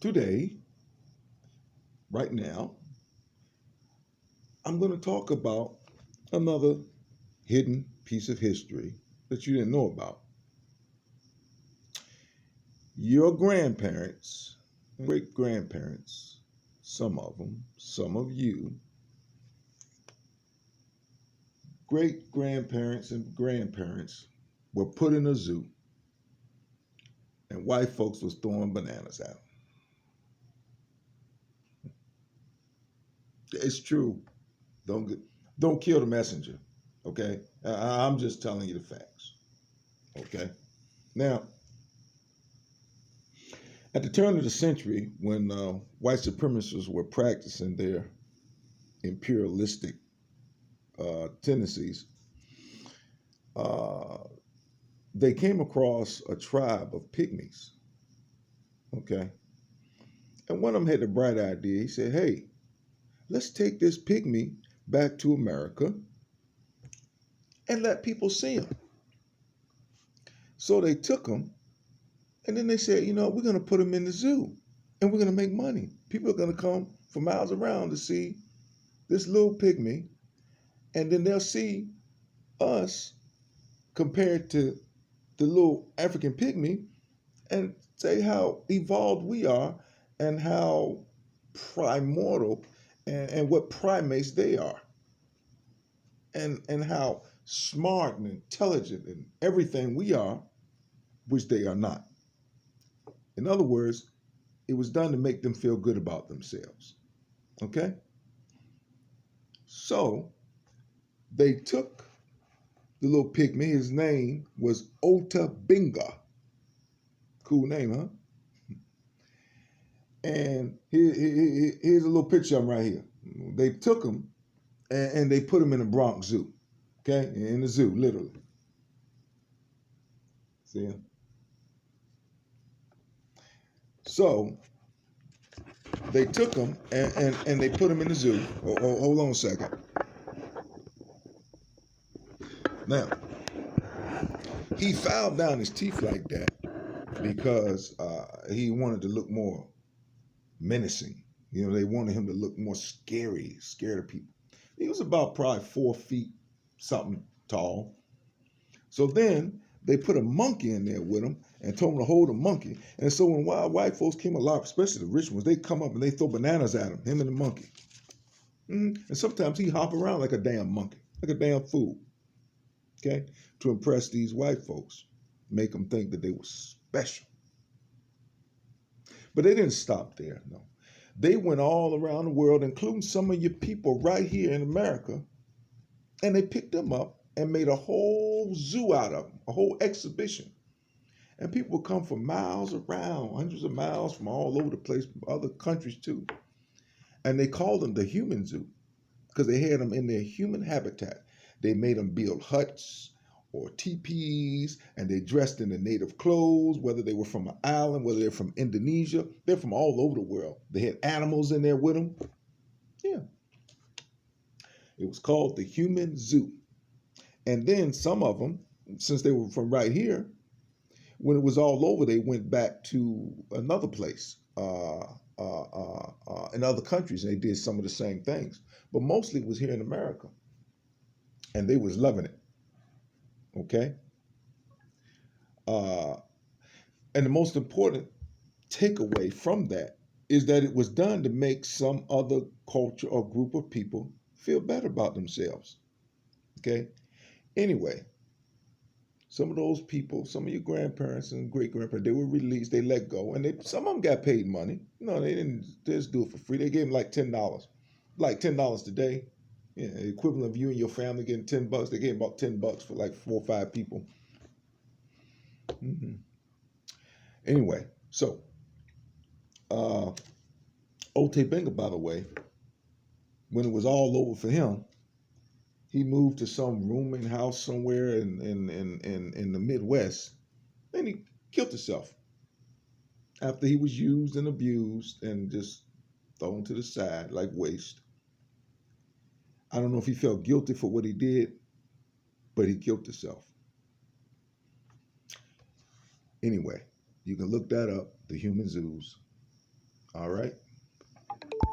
Today, right now, I'm going to talk about another hidden piece of history that you didn't know about. Your grandparents, great grandparents, some of them, some of you, great grandparents and grandparents were put in a zoo, and white folks was throwing bananas at them. It's true. Don't get, don't kill the messenger. Okay, I'm just telling you the facts. Okay. Now, at the turn of the century, when white supremacists were practicing their imperialistic tendencies, uh, they came across a tribe of pygmies. Okay, and one of them had the bright idea. He said, "Hey, let's take this pygmy back to America and let people see him." So they took him, and then they said, we're going to put him in the zoo, and we're going to make money. People are going to come from miles around to see this little pygmy, and then they'll see us compared to the little African pygmy and say how evolved we are and how primordial and what primates they are and how smart and intelligent and everything we are, which they are not. In other words, it was done to make them feel good about themselves. Okay? So they took the little pygmy. His name was Binga. Cool name, huh? And here's a little picture of him right here. They took him and they put him in the Bronx Zoo. Okay? In the zoo, literally. See him? So they took him and they put him in the zoo. Hold on a second. Now, he filed down his teeth like that because he wanted to look more menacing. They wanted him to look more scary, scared of people. He was about probably 4 feet something tall. So then they put a monkey in there with him and told him to hold a monkey. And so when wild white folks came alive, especially the rich ones, they come up and they throw bananas at him and the monkey. And sometimes he hop around like a damn monkey, like a damn fool. Okay, to impress these white folks, make them think that they were special. But they didn't stop there, no. They went all around the world, including some of your people right here in America, and they picked them up and made a whole zoo out of them, a whole exhibition. And people would come from miles around, hundreds of miles from all over the place, from other countries too. And they called them the human zoo because they had them in their human habitat. They made them build huts or teepees, and they dressed in the native clothes, whether they were from an island, whether they're from Indonesia. They're from all over the world. They had animals in there with them. Yeah. It was called the Human Zoo. And then some of them, since they were from right here, when it was all over, they went back to another place in other countries, and they did some of the same things. But mostly it was here in America. And they was loving it. Okay? And the most important takeaway from that is that it was done to make some other culture or group of people feel better about themselves. Okay? Anyway, some of those people, some of your grandparents and great-grandparents, they were released, they let go, and some of them got paid money. No, they didn't just do it for free. They gave them like $10. Like $10 today. Yeah, the equivalent of you and your family getting $10. They gave about $10 for like 4 or 5 people. Anyway, so Binga, by the way, when it was all over for him, he moved to some rooming house somewhere in the Midwest, and he killed himself after he was used and abused and just thrown to the side like waste. I don't know if he felt guilty for what he did, but he killed himself. Anyway, you can look that up, the human zoos. All right.